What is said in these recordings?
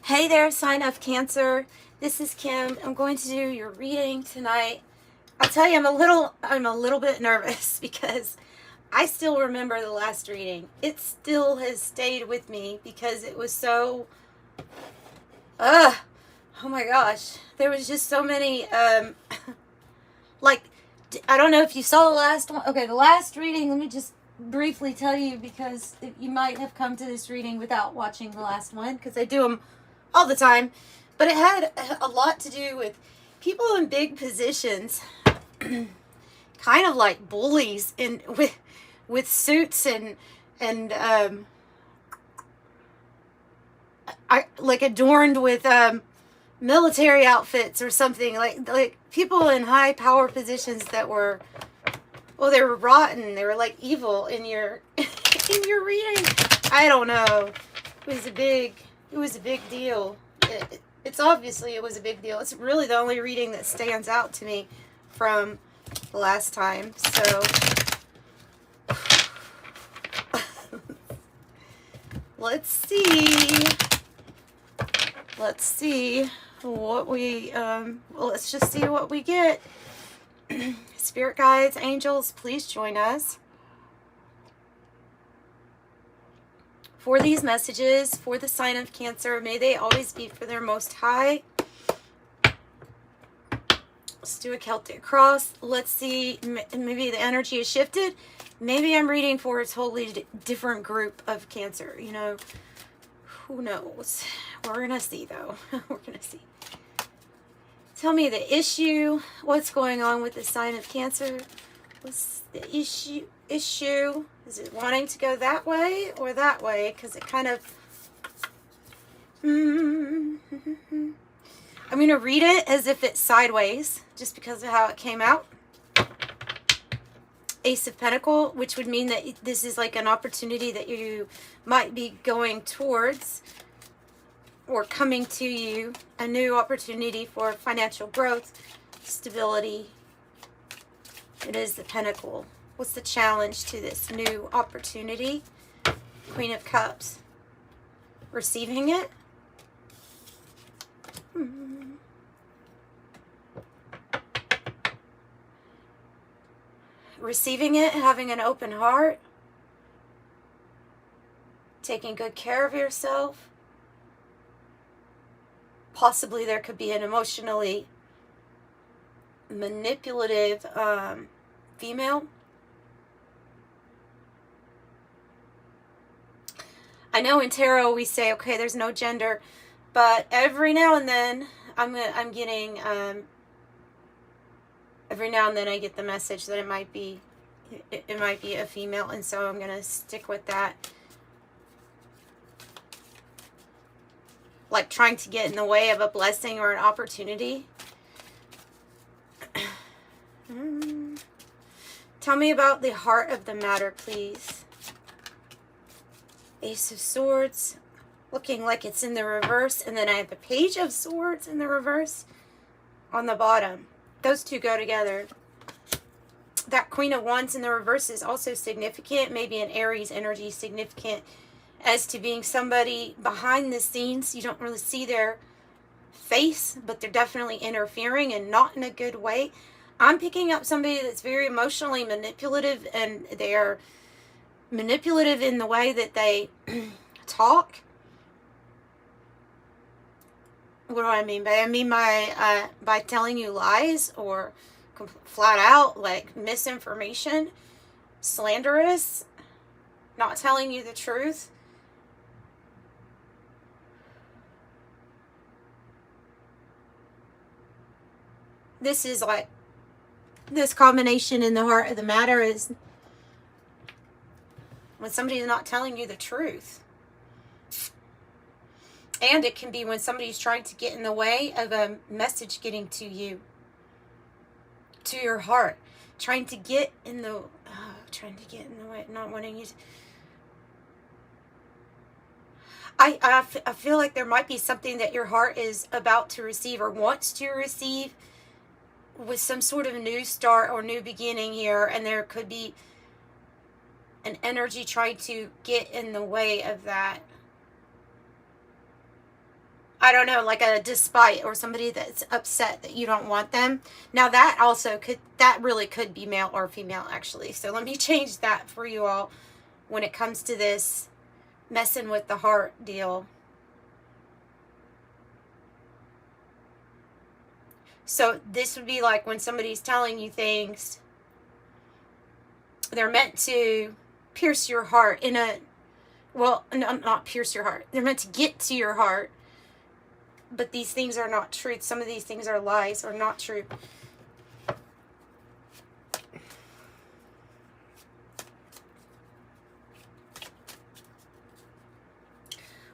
Hey there, sign of Cancer. This is Kim. I'm going to do your reading tonight. I'll tell you, I'm a little bit nervous because I still remember the last reading. It still has stayed with me because it was so, oh my gosh. There was just so many, like, I don't know if you saw the last one. Okay, the last reading, let me just briefly tell you because you might have come to this reading without watching the last one because I do them all the time, but it had a lot to do with people in big positions, kind of like bullies in with suits and like adorned with military outfits or something, like people in high power positions that were, well, they were rotten, they were like evil in your in your reading. I don't know. It was a big deal. It's obviously it was a big deal. It's really the only reading that stands out to me from the last time. So let's see what we well, let's just see what we get. Spirit guides, angels, please join us for these messages for the sign of Cancer. May they always be for their most high. Let's do a Celtic Cross. Let's see, maybe the energy has shifted. Maybe I'm reading for a totally different group of Cancer. You know, who knows? We're going to see, though. We're going to see. Tell me the issue. What's going on with the sign of Cancer? What's the issue? Is it wanting to go that way or that way? Because it kind of... I'm going to read it as if it's sideways, just because of how it came out. Ace of Pentacles, which would mean that this is like an opportunity that you might be going towards or coming to you. A new opportunity for financial growth, stability. It is the Pentacle. What's the challenge to this new opportunity? Queen of Cups. Receiving it. Receiving it, having an open heart. Taking good care of yourself. Possibly there could be an emotionally manipulative female. I know in tarot we say, okay, there's no gender, but every now and then I'm getting every now and then I get the message that it might be a female, and so I'm gonna stick with that. Like trying to get in the way of a blessing or an opportunity. Tell me about the heart of the matter, please. Ace of Swords, looking like it's in the reverse, and then I have the Page of Swords in the reverse on the bottom. Those two go together. That Queen of Wands in the reverse is also significant, maybe an Aries energy, significant as to being somebody behind the scenes. You don't really see their face, but they're definitely interfering, and not in a good way. I'm picking up somebody that's very emotionally manipulative, and they're manipulative in the way that they talk. What do I mean by? I mean by telling you lies, or flat out like misinformation, slanderous, not telling you the truth. This is like, this combination in the heart of the matter is when somebody's not telling you the truth. And it can be when somebody's trying to get in the way of a message getting to you, to your heart. Trying to get in the way, not wanting you to... I feel like there might be something that your heart is about to receive or wants to receive, with some sort of new start or new beginning here, and there could be an energy trying to get in the way of that. I don't know, like a despite, or somebody that's upset that you don't want them. Now that also could, that really could be male or female actually. So let me change that for you all when it comes to this messing with the heart deal. So this would be like when somebody's telling you things, they're meant to pierce your heart in a, well, no, not pierce your heart. They're meant to get to your heart. But these things are not truth. Some of these things are lies or not true.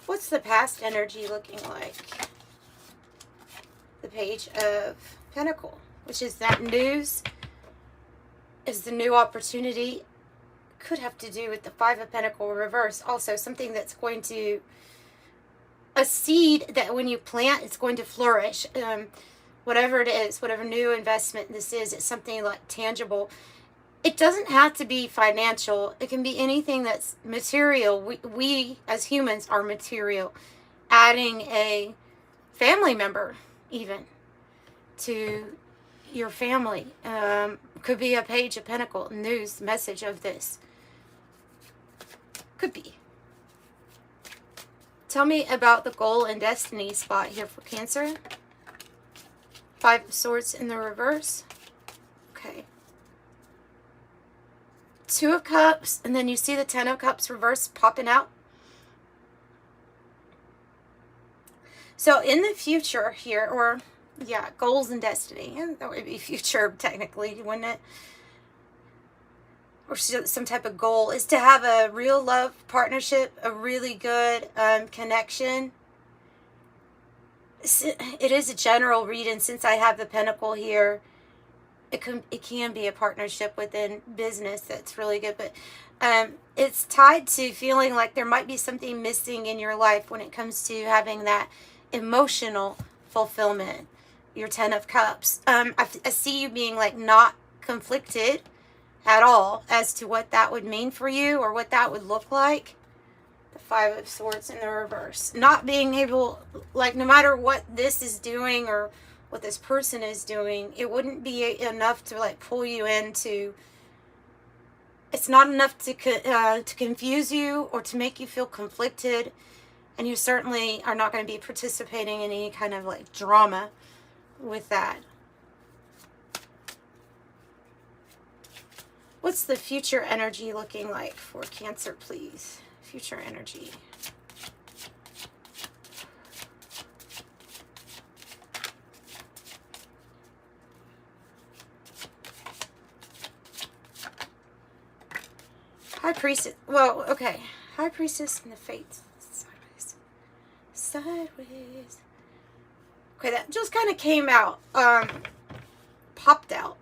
What's the past energy looking like? The Page of Pentacle, which is that news, is the new opportunity. Could have to do with the Five of Pentacle reverse. Also something that's going to, a seed that when you plant, it's going to flourish. Whatever it is, whatever new investment this is, it's something like tangible. It doesn't have to be financial. It can be anything that's material. We as humans are material. Adding a family member even to your family. Could be a Page of Pentacle news message of this. Could be. Tell me about the goal and destiny spot here for Cancer. Five of Swords in the reverse. Okay. Two of Cups, and then you see the Ten of Cups reverse popping out. So in the future here, or yeah, goals and destiny. And that would be future technically, wouldn't it? Or some type of goal is to have a real love partnership, a really good connection. It is a general read, and since I have the Pentacle here, it can be a partnership within business that's really good. But it's tied to feeling like there might be something missing in your life when it comes to having that emotional fulfillment. Your Ten of Cups. I see you being like not conflicted at all as to what that would mean for you or what that would look like. The Five of Swords in the reverse. Not being able, like, no matter what this is doing or what this person is doing, it wouldn't be enough to like pull you into, it's not enough to confuse you or to make you feel conflicted, and you certainly are not going to be participating in any kind of like drama with that. What's the future energy looking like for Cancer, please? Future energy. High Priestess. Well, okay. High Priestess and the Fates. Sideways. Sideways. Okay, that just kind of came out. Popped out.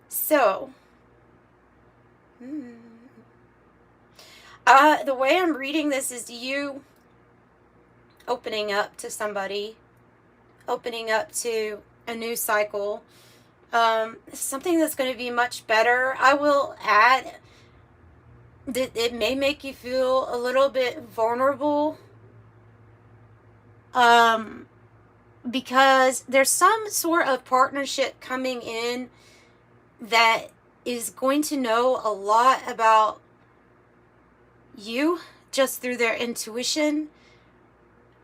So. The way I'm reading this is you opening up to somebody. Opening up to a new cycle. Something that's going to be much better. I will add that it may make you feel a little bit vulnerable. Because there's some sort of partnership coming in that is going to know a lot about you just through their intuition.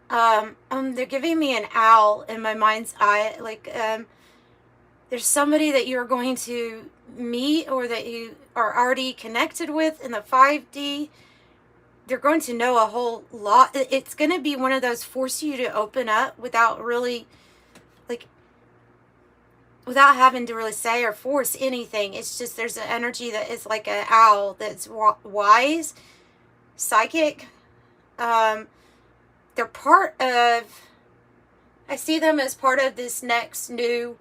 They're giving me an owl in my mind's eye. Like, there's somebody that you're going to meet or that you are already connected with in the 5D. They're going to know a whole lot. It's going to be one of those force you to open up without really, like, without having to really say or force anything. It's just there's an energy that is like an owl that's wise, psychic. They're part of, I see them as part of this next new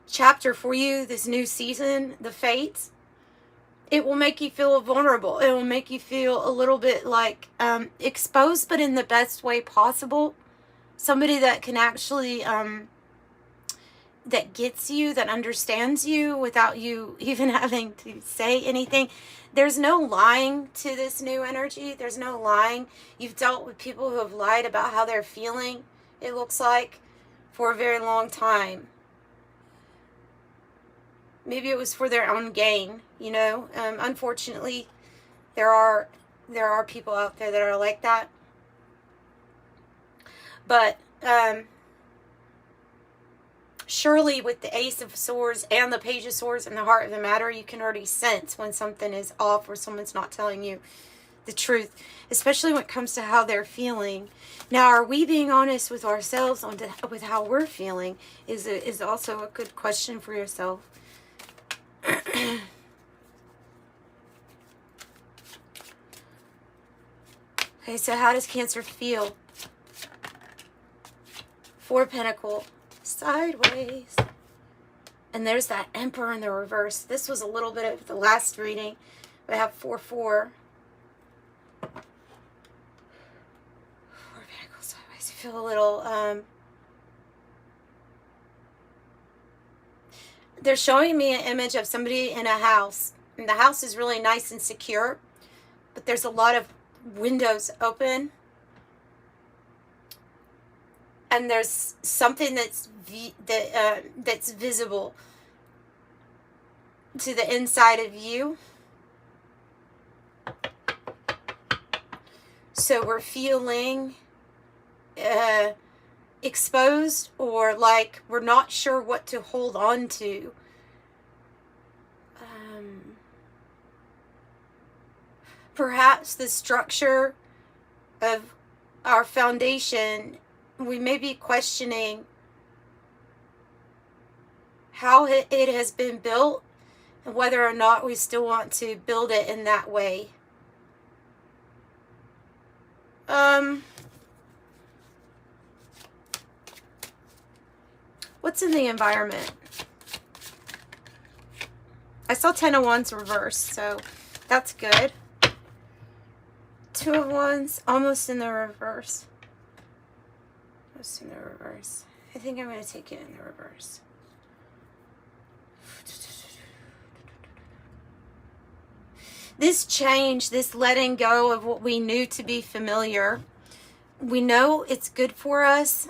chapter for you, this new season, the Fates. It will make you feel vulnerable. It will make you feel a little bit like exposed, but in the best way possible. Somebody that can actually that gets you, that understands you without you even having to say anything. There's no lying to this new energy. There's no lying. You've dealt with people who have lied about how they're feeling, it looks like, for a very long time. Maybe it was for their own gain, you know. Unfortunately, there are people out there that are like that. But surely with the Ace of Swords and the Page of Swords and the Heart of the Matter, you can already sense when something is off or someone's not telling you the truth, especially when it comes to how they're feeling. Now, are we being honest with ourselves with how we're feeling is also a good question for yourself. Okay, so how does Cancer feel? Four of Pentacles, sideways. And there's that Emperor in the reverse. This was a little bit of the last reading. But I have 4-4. Four of Pentacles sideways. I feel a little, they're showing me an image of somebody in a house. And the house is really nice and secure. But there's a lot of windows open. And there's something that's visible to the inside of you. So we're feeling exposed, or like we're not sure what to hold on to. Perhaps the structure of our foundation, we may be questioning how it has been built and whether or not we still want to build it in that way. What's in the environment? I saw 10 of Wands reversed, so that's good. 2 of Wands, almost in the reverse. Almost in the reverse. I think I'm going to take it in the reverse. This change, this letting go of what we knew to be familiar, we know it's good for us.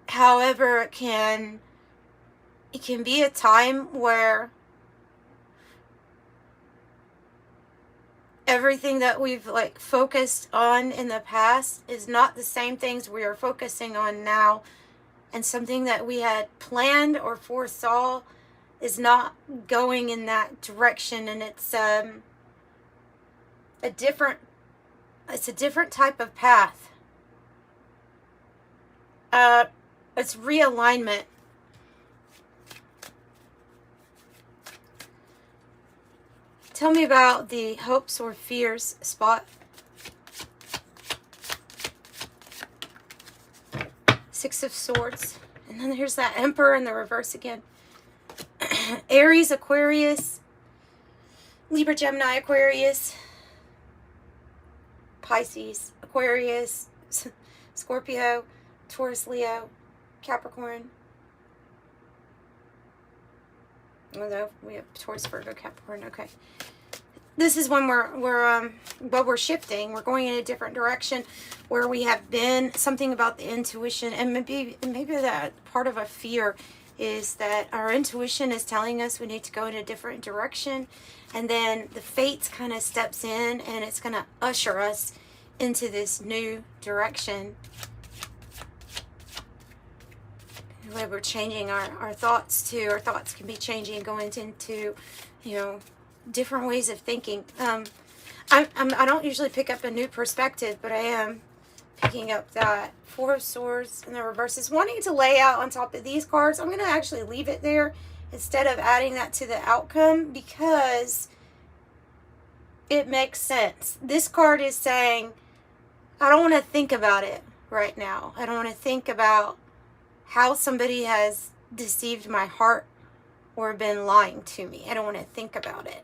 However, it can be a time where everything that we've like focused on in the past is not the same things we are focusing on now, and something that we had planned or foresaw is not going in that direction, and it's a different type of path. It's realignment. Tell me about the hopes or fears spot. 6 of Swords. And then here's that Emperor in the reverse again. Aries, Aquarius, Libra, Gemini, Aquarius, Pisces, Aquarius, Scorpio, Taurus, Leo, Capricorn. Although we have Taurus, Virgo, Capricorn. Okay. This is when we're shifting. We're going in a different direction where we have been. Something about the intuition, and maybe that part of a fear is that our intuition is telling us we need to go in a different direction, and then the fates kind of steps in and it's going to usher us into this new direction. Where we're changing our thoughts too. Our thoughts can be changing, going into, different ways of thinking. I don't usually pick up a new perspective, but I am picking up that 4 of Swords in the reverse. Is wanting to lay out on top of these cards. I'm going to actually leave it there instead of adding that to the outcome, because it makes sense. This card is saying, I don't want to think about it right now. I don't want to think about how somebody has deceived my heart or been lying to me. I don't want to think about it.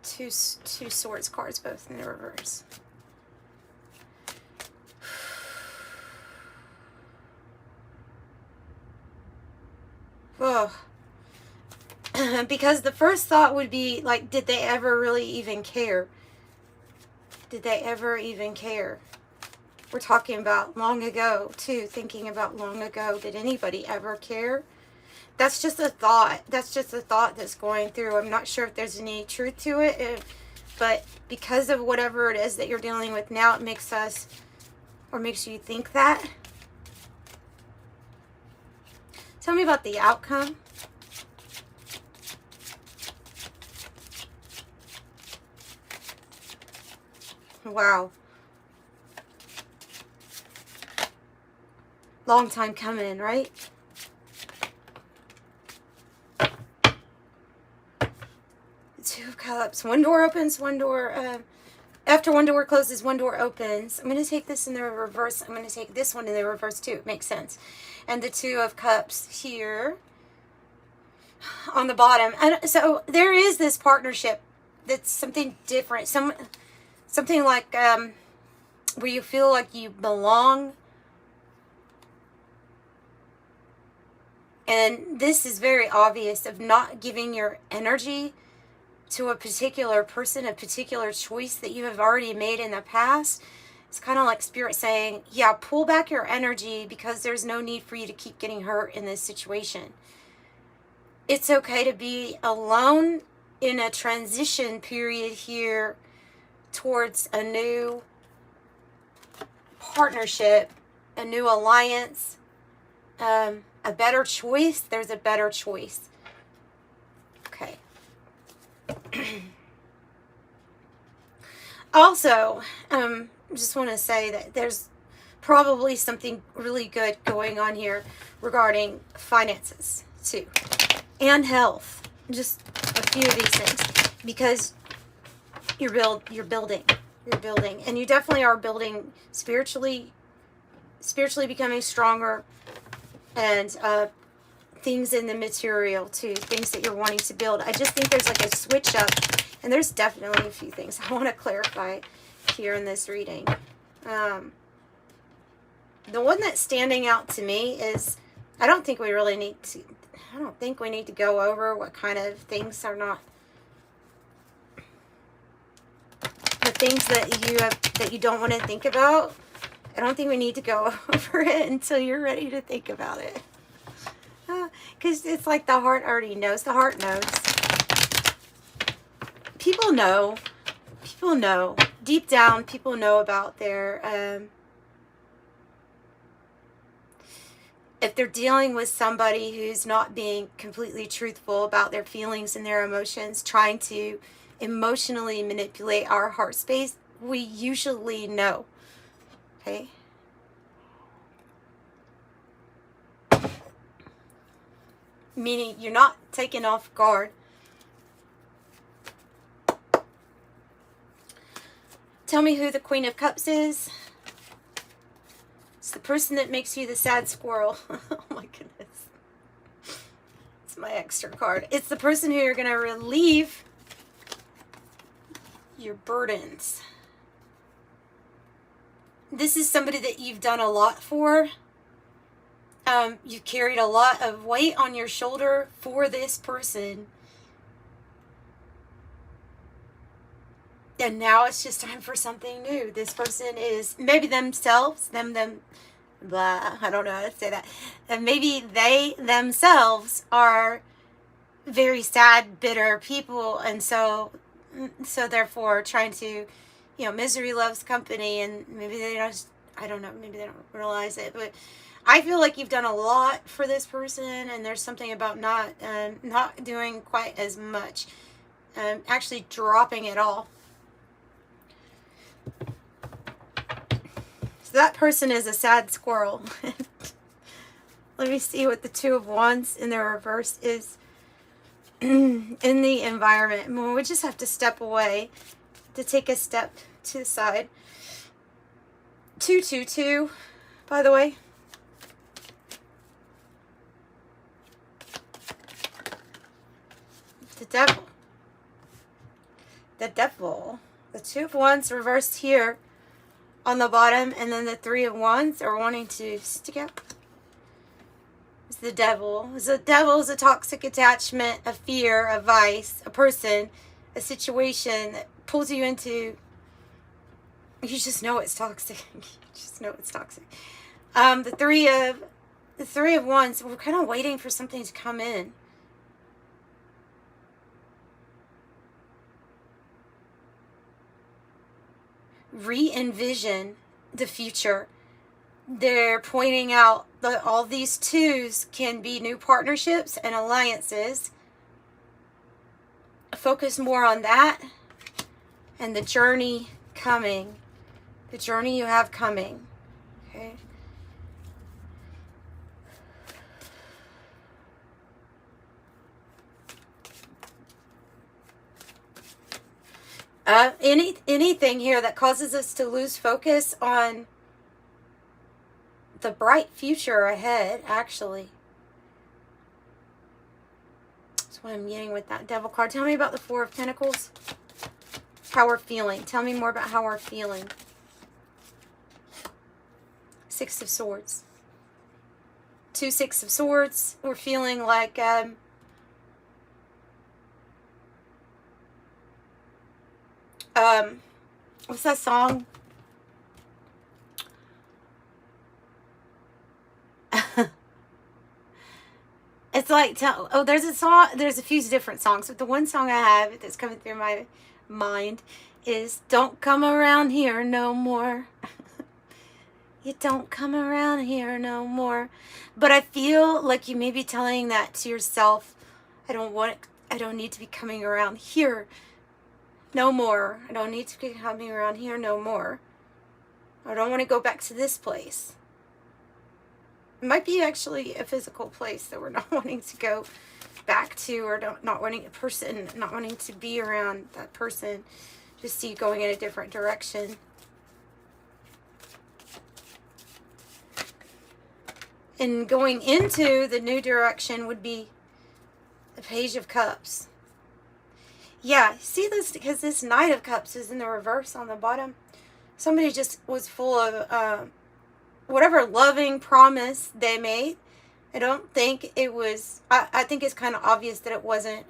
Two Swords cards, both in the reverse. Oh. Because the first thought would be, like, did they ever really even care? Did they ever even care? We're talking about long ago, too. Thinking about long ago. Did anybody ever care? That's just a thought. That's just a thought that's going through. I'm not sure if there's any truth to it. But because of whatever it is that you're dealing with now, it makes us, or makes you think that. Tell me about the outcome. Wow. Long time coming, right? Two of Cups. One door opens, one door, after one door closes, one door opens. I'm going to take this in the reverse. I'm going to take this one in the reverse too. It makes sense. And the Two of Cups here on the bottom. And so there is this partnership that's something different. Something like where you feel like you belong. And this is very obvious of not giving your energy to a particular person, a particular choice that you have already made in the past. It's kind of like Spirit saying, yeah, pull back your energy because there's no need for you to keep getting hurt in this situation. It's okay to be alone in a transition period here towards a new partnership, a new alliance, a better choice. There's a better choice. Okay. Also, just want to say that there's probably something really good going on here regarding finances too, and health. Just a few of these things, because you're building, and you definitely are building spiritually becoming stronger, and things in the material too, things that you're wanting to build. I just think there's like a switch up, and there's definitely a few things I want to clarify here in this reading. The one that's standing out to me is, I don't think we need to go over what kind of things are not, the things that you don't want to think about. I don't think we need to go over it until you're ready to think about it. Because it's like the heart already knows. The heart knows. People know. People know. Deep down, people know about their... if they're dealing with somebody who's not being completely truthful about their feelings and their emotions, trying to emotionally manipulate our heart space, we usually know. Okay? Meaning you're not taken off guard. Tell me who the Queen of Cups is. It's the person that makes you the sad squirrel. Oh my goodness. It's my extra card. It's the person who you're going to relieve your burdens. This is somebody that you've done a lot for. You've carried a lot of weight on your shoulder for this person. And now it's just time for something new. This person is maybe themselves, blah, I don't know how to say that. And maybe they themselves are very sad, bitter people. And so therefore trying to, misery loves company, and maybe they don't, I don't know, maybe they don't realize it, but I feel like you've done a lot for this person, and there's something about not doing quite as much, actually dropping it all. So that person is a sad squirrel. Let me see what the Two of Wands in the reverse is in the environment. Well, we just have to step away, to take a step to the side. 222, by the way. The devil. The devil. The Two of Wands reversed here on the bottom, and then the Three of Wands are wanting to stick out. is the devil. The devil is a toxic attachment, a fear, a vice, a person, a situation that pulls you into, you just know it's toxic. You just know it's toxic. The three of wands, we're kind of waiting for something to come in. Re-envision the future. They're pointing out that all these twos can be new partnerships and alliances. Focus more on that and the journey coming. The journey you have coming. Okay. Anything here that causes us to lose focus on the bright future ahead, actually. That's what I'm getting with that devil card. Tell me about the Four of Pentacles. How we're feeling. Tell me more about how we're feeling. Six of Swords. 2 6 of Swords. We're feeling like what's that song? It's like, there's a song, there's a few different songs, but the one song I have that's coming through my mind is Don't Come Around Here No More. You don't come around here no more. But I feel like you may be telling that to yourself. I don't need to be coming around here no more. I don't need to be coming around here no more. I don't want to go back to this place. It might be actually a physical place that we're not wanting to go back to, or not wanting a person, not wanting to be around that person. Just see going in a different direction. And going into the new direction would be the Page of Cups. Yeah, see this, because this Knight of Cups is in the reverse on the bottom. Somebody just was full of whatever loving promise they made. I don't think it was, I think it's kind of obvious that it wasn't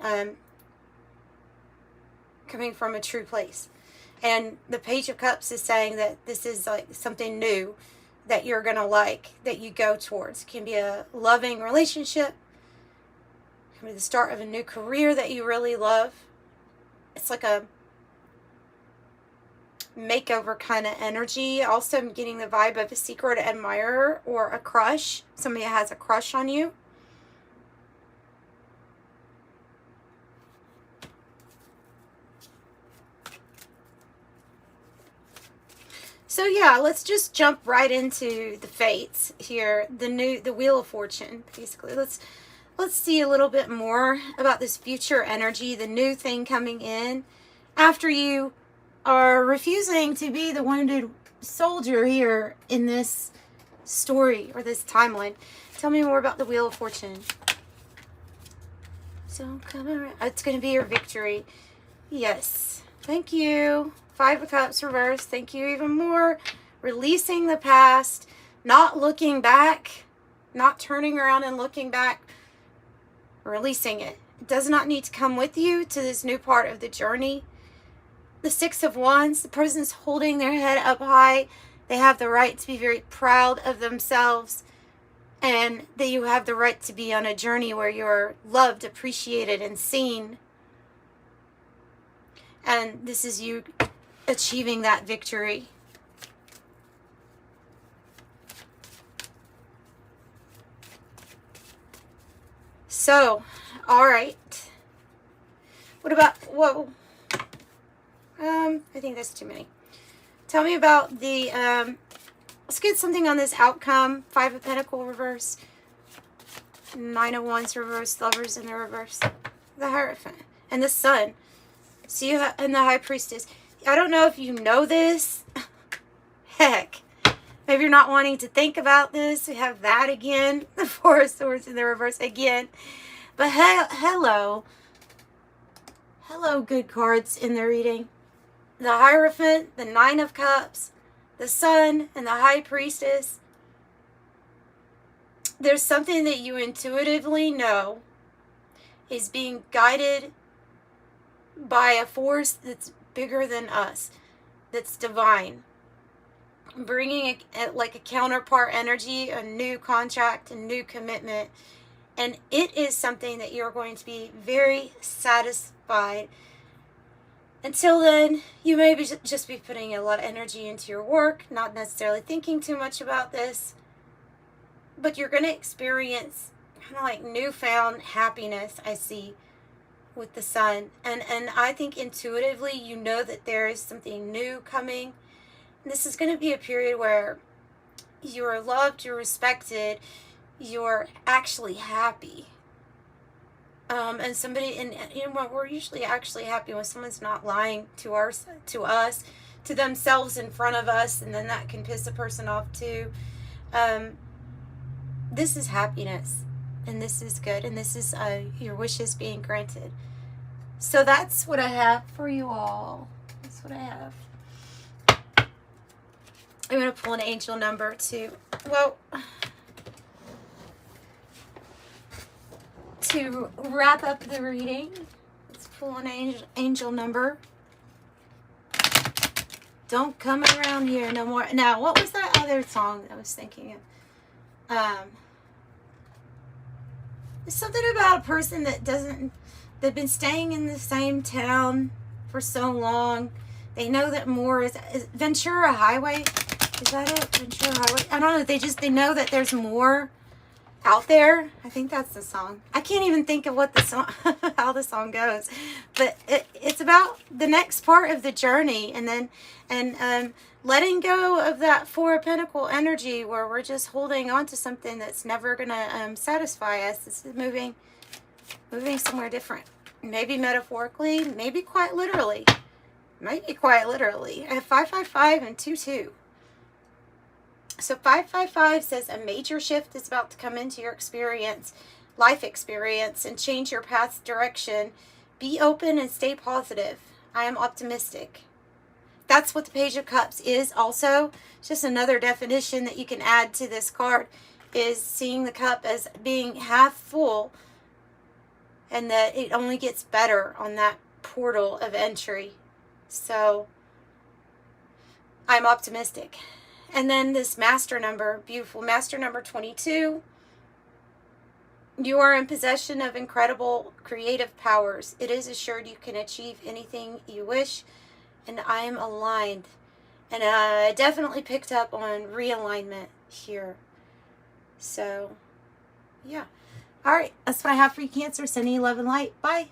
coming from a true place. And the Page of Cups is saying that this is like something new that you're going to like, that you go towards. It can be a loving relationship. It can be the start of a new career that you really love. It's like a makeover kind of energy. Also, I'm getting the vibe of a secret admirer or a crush. Somebody has a crush on you. So yeah, let's just jump right into the fates here. The Wheel of Fortune, basically. Let's see a little bit more about this future energy, the new thing coming in after you are refusing to be the wounded soldier here in this story or this timeline. Tell me more about the Wheel of Fortune. So come around. It's going to be your victory. Yes. Thank you. 5 of Cups reversed. Thank you even more. Releasing the past. Not looking back. Not turning around and looking back. Releasing it. It does not need to come with you to this new part of the journey. The 6 of Wands. The person's holding their head up high. They have the right to be very proud of themselves. And that you have the right to be on a journey where you're loved, appreciated, and seen. And this is you achieving that victory. So, all right. What about, whoa. I think that's too many. Tell me about the, let's get something on this outcome. 5 of Pentacles reverse. 9 of Wands reverse. Lovers in the reverse. The Hierophant. And the Sun. See you and the High Priestess. I don't know if you know this. Heck. Maybe you're not wanting to think about this. We have that again. The 4 of Swords in the reverse again. But hello. Hello, good cards in the reading. The Hierophant, the 9 of Cups, the Sun, and the High Priestess. there's something that you intuitively know is being guided by a force that's bigger than us, that's divine, bringing like a counterpart energy, a new contract, a new commitment. And it is something that you're going to be very satisfied. Until then, you may just be putting a lot of energy into your work, not necessarily thinking too much about this, but you're going to experience kind of like newfound happiness, I see, with the sun. And I think intuitively you know that there is something new coming. And this is going to be a period where you're loved, you're respected, you're actually happy. And somebody, and you know what, we're usually actually happy when someone's not lying to us, to themselves in front of us, and then that can piss a person off too. This is happiness, and this is good, and this is your wishes being granted. So that's what I have for you all. That's what I have. I'm going to pull an angel number to wrap up the reading. Let's pull an angel number. Don't come around here no more. Now, what was that other song I was thinking of? There's something about a person that they've been staying in the same town for so long. They know that more is Ventura Highway. Is that it? Ventura Highway? I don't know. They know that there's more out there. I think that's the song. I can't even think of what the song, how the song goes, but it's about the next part of the journey, and letting go of that Four of Pentacle energy where we're just holding on to something that's never gonna satisfy us. This is moving somewhere different. Maybe metaphorically, maybe quite literally. Maybe quite literally. I have 555 and 22. So 555 says a major shift is about to come into your life experience, and change your path's direction. Be open and stay positive. I am optimistic. That's what the Page of Cups is also. Just another definition that you can add to this card is seeing the cup as being half full, and that it only gets better on that portal of entry. So I'm optimistic. And then this master number, beautiful master number 22. You are in possession of incredible creative powers. It is assured you can achieve anything you wish. And I am aligned. And I definitely picked up on realignment here. So, yeah. All right. That's what I have for you, Cancer. Sending you love and light. Bye.